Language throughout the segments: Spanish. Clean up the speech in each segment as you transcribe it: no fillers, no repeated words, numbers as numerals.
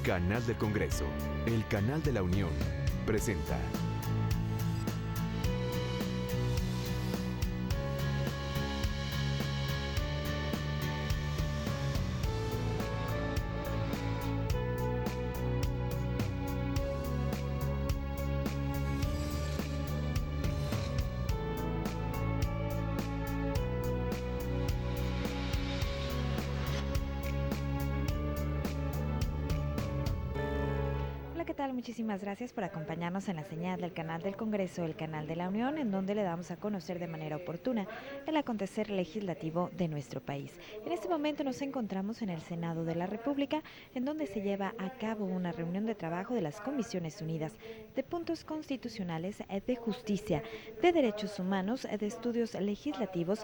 Canal del Congreso, el canal de la Unión, presenta. ¿Qué tal? Muchísimas gracias por acompañarnos en la señal del canal del Congreso, el canal de la Unión, en donde le damos a conocer de manera oportuna el acontecer legislativo de nuestro país. En este momento nos encontramos en el Senado de la República, en donde se lleva a cabo una reunión de trabajo de las Comisiones Unidas de Puntos Constitucionales, de Justicia, de Derechos Humanos, de Estudios Legislativos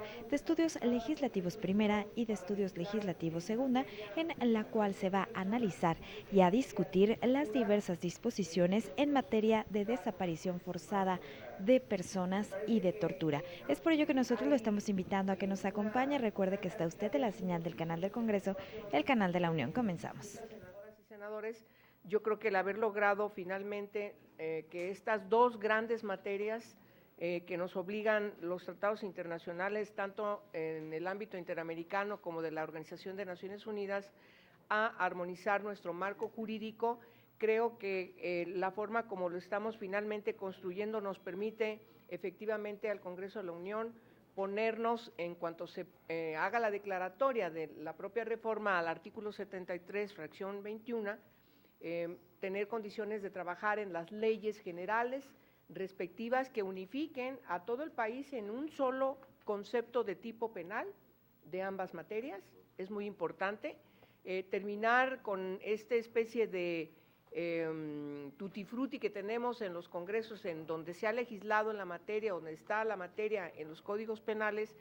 Primera y de Estudios Legislativos Segunda, en la cual se va a analizar y a discutir las diversas disposiciones en materia de desaparición forzada de personas y de tortura. Es por ello que nosotros lo estamos invitando a que nos acompañe. Recuerde que está usted en la señal del canal del Congreso, el canal de la Unión. Comenzamos. Senadoras y senadores, yo creo que el haber logrado finalmente que estas dos grandes materias que nos obligan los tratados internacionales, tanto en el ámbito interamericano como de la Organización de Naciones Unidas, a armonizar nuestro marco jurídico. Creo que la forma como lo estamos finalmente construyendo nos permite efectivamente al Congreso de la Unión ponernos, en cuanto se haga la declaratoria de la propia reforma al artículo 73, fracción 21, tener condiciones de trabajar en las leyes generales respectivas que unifiquen a todo el país en un solo concepto de tipo penal de ambas materias. Es muy importante terminar con esta especie de tutti frutti que tenemos en los congresos, en donde se ha legislado en la materia, donde está la materia en los códigos penales,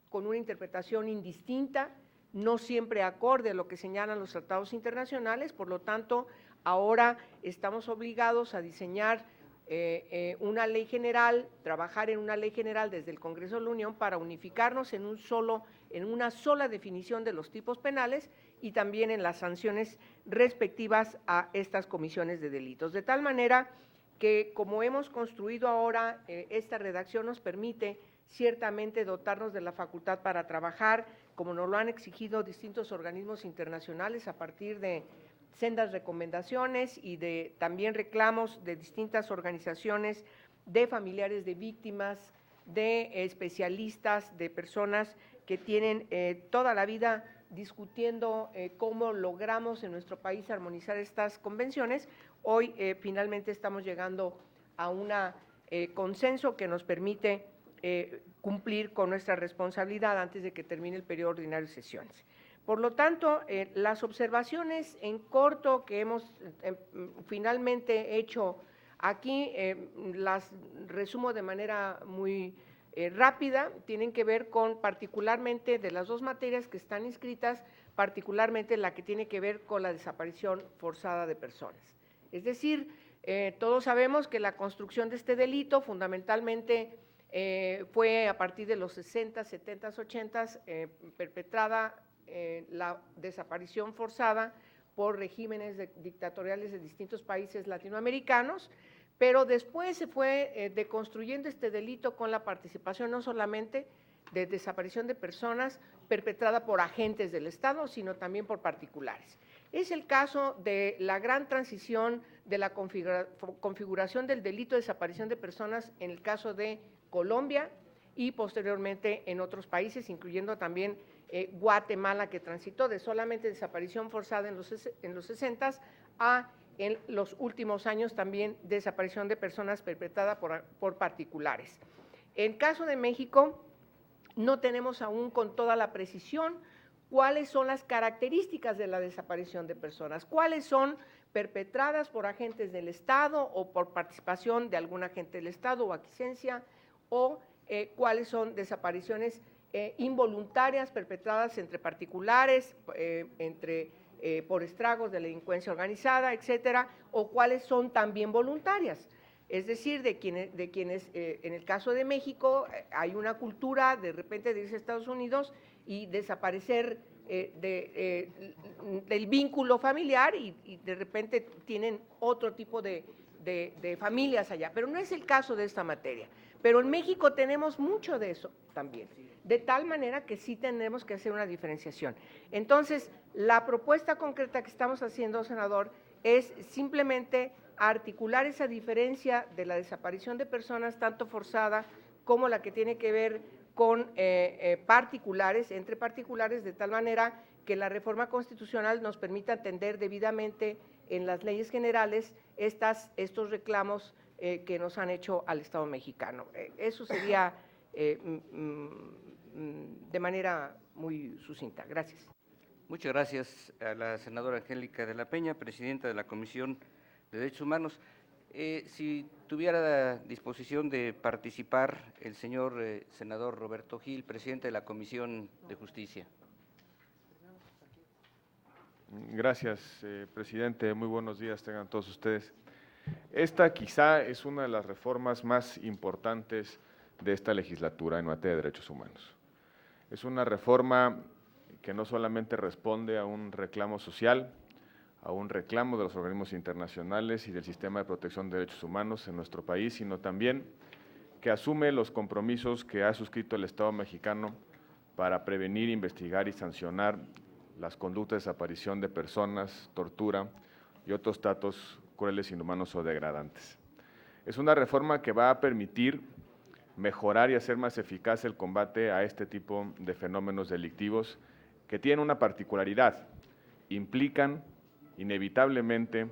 con una interpretación indistinta, no siempre acorde a lo que señalan los tratados internacionales. Por lo tanto, ahora estamos obligados a diseñar una ley general, trabajar en una ley general desde el Congreso de la Unión para unificarnos en una sola definición de los tipos penales y también en las sanciones respectivas a estas comisiones de delitos. De tal manera que, como hemos construido ahora, esta redacción nos permite ciertamente dotarnos de la facultad para trabajar, como nos lo han exigido distintos organismos internacionales a partir de sendas recomendaciones y de también reclamos de distintas organizaciones, de familiares de víctimas, de especialistas, de personas que tienen toda la vida discutiendo cómo logramos en nuestro país armonizar estas convenciones. Hoy finalmente estamos llegando a un consenso que nos permite cumplir con nuestra responsabilidad antes de que termine el periodo ordinario de sesiones. Por lo tanto, las observaciones en corto que hemos finalmente hecho aquí, las resumo de manera muy rápida, tienen que ver con particularmente de las dos materias que están inscritas, particularmente la que tiene que ver con la desaparición forzada de personas. Es decir, todos sabemos que la construcción de este delito fundamentalmente fue a partir de los 60, 70, 80, perpetrada la desaparición forzada por regímenes dictatoriales de distintos países latinoamericanos, pero después se fue deconstruyendo este delito con la participación no solamente de desaparición de personas perpetrada por agentes del Estado, sino también por particulares. Es el caso de la gran transición de la configuración del delito de desaparición de personas en el caso de Colombia y posteriormente en otros países, incluyendo también Guatemala, que transitó de solamente desaparición forzada en los 60 a en los últimos años también desaparición de personas perpetrada por particulares. En caso de México, no tenemos aún con toda la precisión cuáles son las características de la desaparición de personas, cuáles son perpetradas por agentes del Estado o por participación de algún agente del Estado o aquiescencia, o cuáles son desapariciones involuntarias perpetradas entre particulares, por estragos de la delincuencia organizada, etcétera, o cuáles son también voluntarias. Es decir, de quienes en el caso de México hay una cultura de repente de irse a Estados Unidos y desaparecer del vínculo familiar y de repente tienen otro tipo de familias allá, pero no es el caso de esta materia. Pero en México tenemos mucho de eso también, de tal manera que sí tenemos que hacer una diferenciación. Entonces, la propuesta concreta que estamos haciendo, senador, es simplemente articular esa diferencia de la desaparición de personas, tanto forzada como la que tiene que ver con particulares, entre particulares, de tal manera que la reforma constitucional nos permita atender debidamente en las leyes generales estos reclamos que nos han hecho al Estado mexicano. Eso sería de manera muy sucinta. Gracias. Muchas gracias a la senadora Angélica de la Peña, presidenta de la Comisión de Derechos Humanos. Si tuviera disposición de participar el señor senador Roberto Gil, presidente de la Comisión de Justicia. Gracias, presidente. Muy buenos días tengan todos ustedes. Esta quizá es una de las reformas más importantes de esta legislatura en materia de derechos humanos. Es una reforma que no solamente responde a un reclamo social, a un reclamo de los organismos internacionales y del sistema de protección de derechos humanos en nuestro país, sino también que asume los compromisos que ha suscrito el Estado mexicano para prevenir, investigar y sancionar las conductas de desaparición de personas, tortura y otros tratos crueles, inhumanos o degradantes. Es una reforma que va a permitir mejorar y hacer más eficaz el combate a este tipo de fenómenos delictivos que tienen una particularidad, implican inevitablemente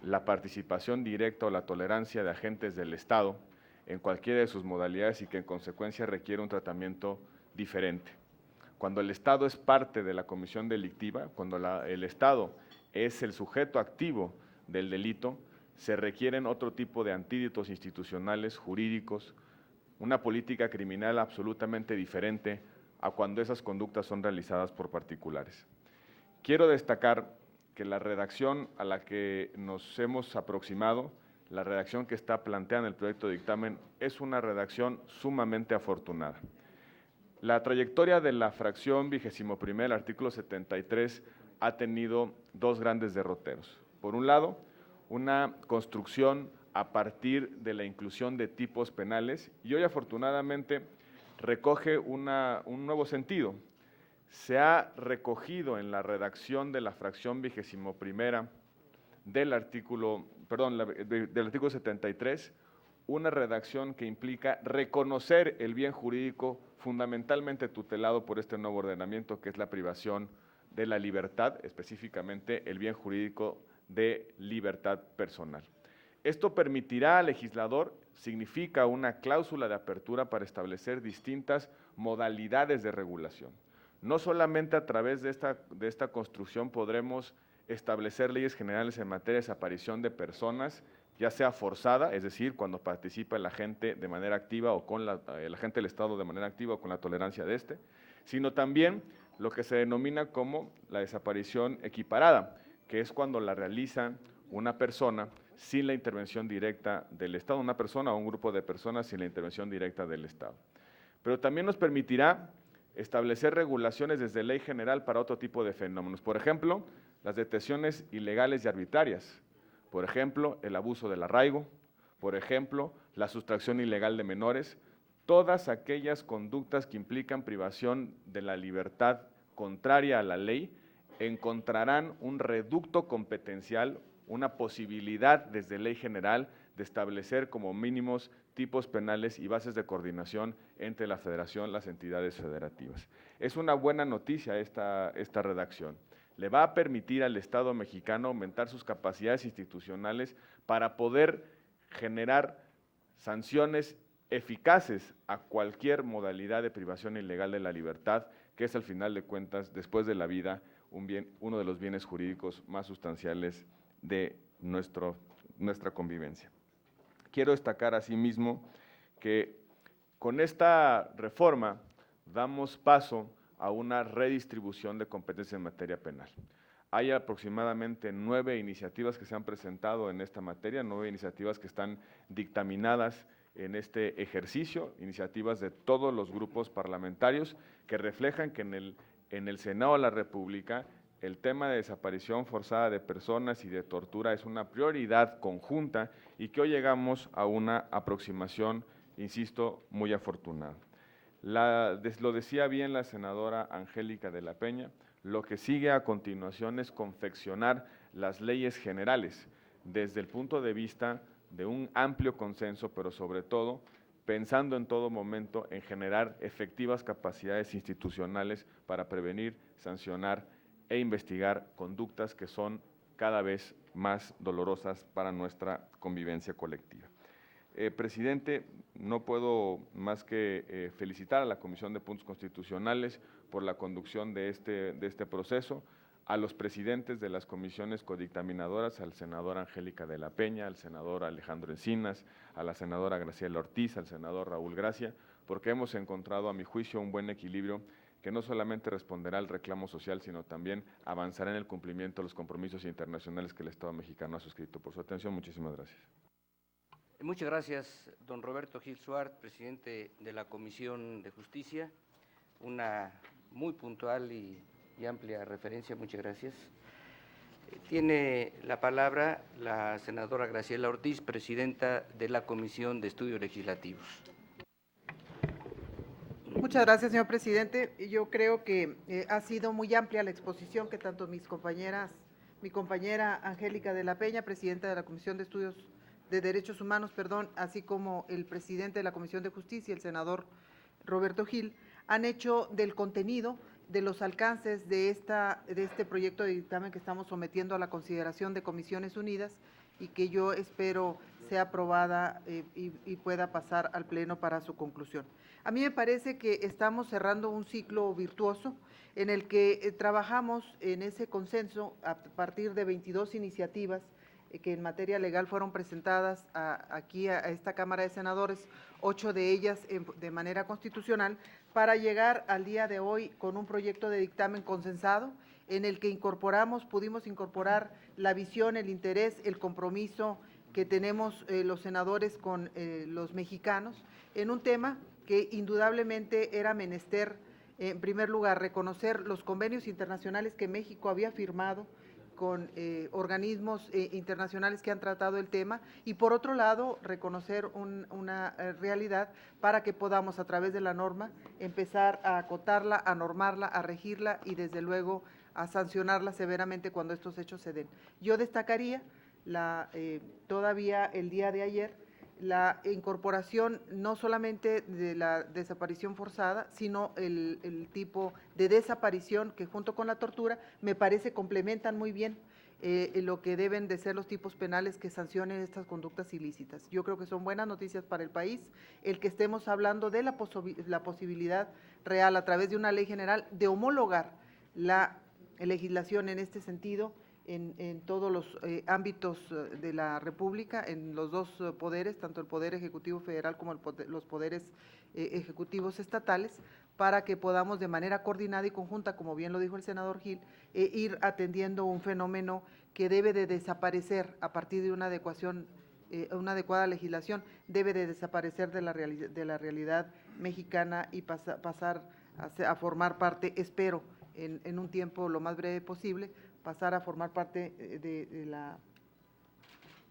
la participación directa o la tolerancia de agentes del Estado en cualquiera de sus modalidades y que en consecuencia requiere un tratamiento diferente. Cuando el Estado es parte de la comisión delictiva, cuando el Estado es el sujeto activo del delito, se requieren otro tipo de antídotos institucionales, jurídicos, una política criminal absolutamente diferente a cuando esas conductas son realizadas por particulares. Quiero destacar que la redacción a la que nos hemos aproximado, la redacción que está planteada en el proyecto de dictamen, es una redacción sumamente afortunada. La trayectoria de la fracción 21ª, el artículo 73, ha tenido dos grandes derroteros. Por un lado, una construcción a partir de la inclusión de tipos penales y hoy afortunadamente recoge un nuevo sentido. Se ha recogido en la redacción de la fracción 21ª del artículo 73 una redacción que implica reconocer el bien jurídico fundamentalmente tutelado por este nuevo ordenamiento, que es la privación de la libertad, específicamente el bien jurídico de libertad personal. Esto permitirá al legislador, significa una cláusula de apertura para establecer distintas modalidades de regulación. No solamente a través de esta construcción podremos establecer leyes generales en materia de desaparición de personas, ya sea forzada, es decir, cuando participa el agente de manera activa o con el agente del Estado de manera activa o con la tolerancia de este, sino también lo que se denomina como la desaparición equiparada, que es cuando la realiza una persona sin la intervención directa del Estado, una persona o un grupo de personas sin la intervención directa del Estado. Pero también nos permitirá establecer regulaciones desde ley general para otro tipo de fenómenos. Por ejemplo, las detenciones ilegales y arbitrarias. Por ejemplo, el abuso del arraigo. Por ejemplo, la sustracción ilegal de menores. Todas aquellas conductas que implican privación de la libertad contraria a la ley encontrarán un reducto competencial, una posibilidad desde ley general de establecer como mínimos tipos penales y bases de coordinación entre la Federación, las entidades federativas. Es una buena noticia esta redacción. Le va a permitir al Estado mexicano aumentar sus capacidades institucionales para poder generar sanciones eficaces a cualquier modalidad de privación ilegal de la libertad, que es al final de cuentas, después de la vida, uno de los bienes jurídicos más sustanciales de nuestra convivencia. Quiero destacar asimismo que con esta reforma damos paso a una redistribución de competencias en materia penal. Hay aproximadamente 9 iniciativas que se han presentado en esta materia, 9 iniciativas que están dictaminadas en este ejercicio, iniciativas de todos los grupos parlamentarios que reflejan que en en el Senado de la República el tema de desaparición forzada de personas y de tortura es una prioridad conjunta y que hoy llegamos a una aproximación, insisto, muy afortunada. Lo decía bien la senadora Angélica de la Peña, lo que sigue a continuación es confeccionar las leyes generales desde el punto de vista de un amplio consenso, pero sobre todo pensando en todo momento en generar efectivas capacidades institucionales para prevenir, sancionar e investigar conductas que son cada vez más dolorosas para nuestra convivencia colectiva. Presidente, no puedo más que felicitar a la Comisión de Puntos Constitucionales por la conducción de este proceso, a los presidentes de las comisiones codictaminadoras, al senador Angélica de la Peña, al senador Alejandro Encinas, a la senadora Graciela Ortiz, al senador Raúl Gracia, porque hemos encontrado, a mi juicio, un buen equilibrio que no solamente responderá al reclamo social, sino también avanzará en el cumplimiento de los compromisos internacionales que el Estado mexicano ha suscrito. Por su atención, muchísimas gracias. Muchas gracias, don Roberto Gil Suart, presidente de la Comisión de Justicia. Una muy puntual y amplia referencia, muchas gracias. Tiene la palabra la senadora Graciela Ortiz, presidenta de la Comisión de Estudios Legislativos. Muchas gracias, señor presidente. Yo creo que ha sido muy amplia la exposición que tanto mi compañera Angélica de la Peña, presidenta de la Comisión de Estudios de Derechos Humanos, así como el presidente de la Comisión de Justicia, el senador Roberto Gil, han hecho del contenido, de los alcances de este proyecto de dictamen que estamos sometiendo a la consideración de Comisiones Unidas y que yo espero sea aprobada y pueda pasar al Pleno para su conclusión. A mí me parece que estamos cerrando un ciclo virtuoso en el que trabajamos en ese consenso a partir de 22 iniciativas que en materia legal fueron presentadas aquí a esta Cámara de Senadores, 8 de ellas de manera constitucional, para llegar al día de hoy con un proyecto de dictamen consensado en el que pudimos incorporar la visión, el interés, el compromiso que tenemos los senadores con los mexicanos en un tema que indudablemente era menester, en primer lugar, reconocer los convenios internacionales que México había firmado con organismos internacionales que han tratado el tema y por otro lado reconocer una realidad para que podamos a través de la norma empezar a acotarla, a normarla, a regirla y desde luego a sancionarla severamente cuando estos hechos se den. Yo destacaría todavía el día de ayer la incorporación no solamente de la desaparición forzada, sino el tipo de desaparición que junto con la tortura me parece complementan muy bien lo que deben de ser los tipos penales que sancionen estas conductas ilícitas. Yo creo que son buenas noticias para el país el que estemos hablando de la posibilidad real a través de una ley general de homologar la legislación en este sentido en todos los ámbitos de la República, en los dos poderes, tanto el Poder Ejecutivo Federal como los poderes ejecutivos estatales, para que podamos de manera coordinada y conjunta, como bien lo dijo el senador Gil, ir atendiendo un fenómeno que debe de desaparecer a partir de una adecuada legislación, debe de desaparecer de la realidad mexicana y pasar a formar parte, espero, en un tiempo lo más breve posible, pasar a formar parte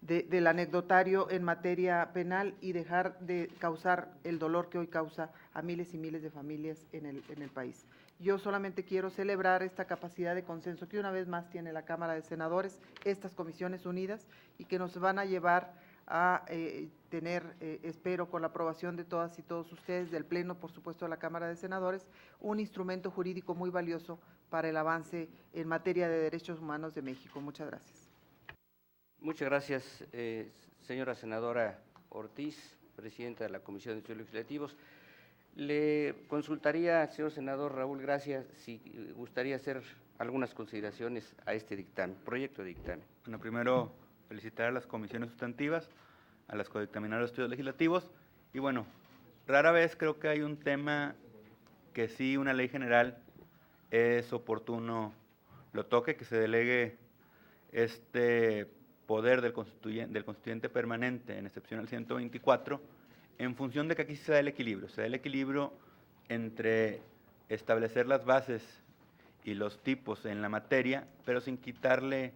del anecdotario en materia penal y dejar de causar el dolor que hoy causa a miles y miles de familias en el país. Yo solamente quiero celebrar esta capacidad de consenso que una vez más tiene la Cámara de Senadores, estas Comisiones Unidas, y que nos van a llevar a tener, espero, con la aprobación de todas y todos ustedes, del Pleno, por supuesto, de la Cámara de Senadores, un instrumento jurídico muy valioso para el avance en materia de derechos humanos de México. Muchas gracias. Muchas gracias, señora senadora Ortiz, presidenta de la Comisión de Estudios Legislativos. Le consultaría, señor senador Raúl Gracia, si gustaría hacer algunas consideraciones a este dictamen, proyecto de dictamen. Bueno, primero felicitar a las comisiones sustantivas, a las codictaminadoras de estudios legislativos, y bueno, rara vez creo que hay un tema que sí una ley general es oportuno lo toque, que se delegue este poder del constituyente permanente, en excepción al 124, en función de que aquí se da el equilibrio entre establecer las bases y los tipos en la materia, pero sin quitarle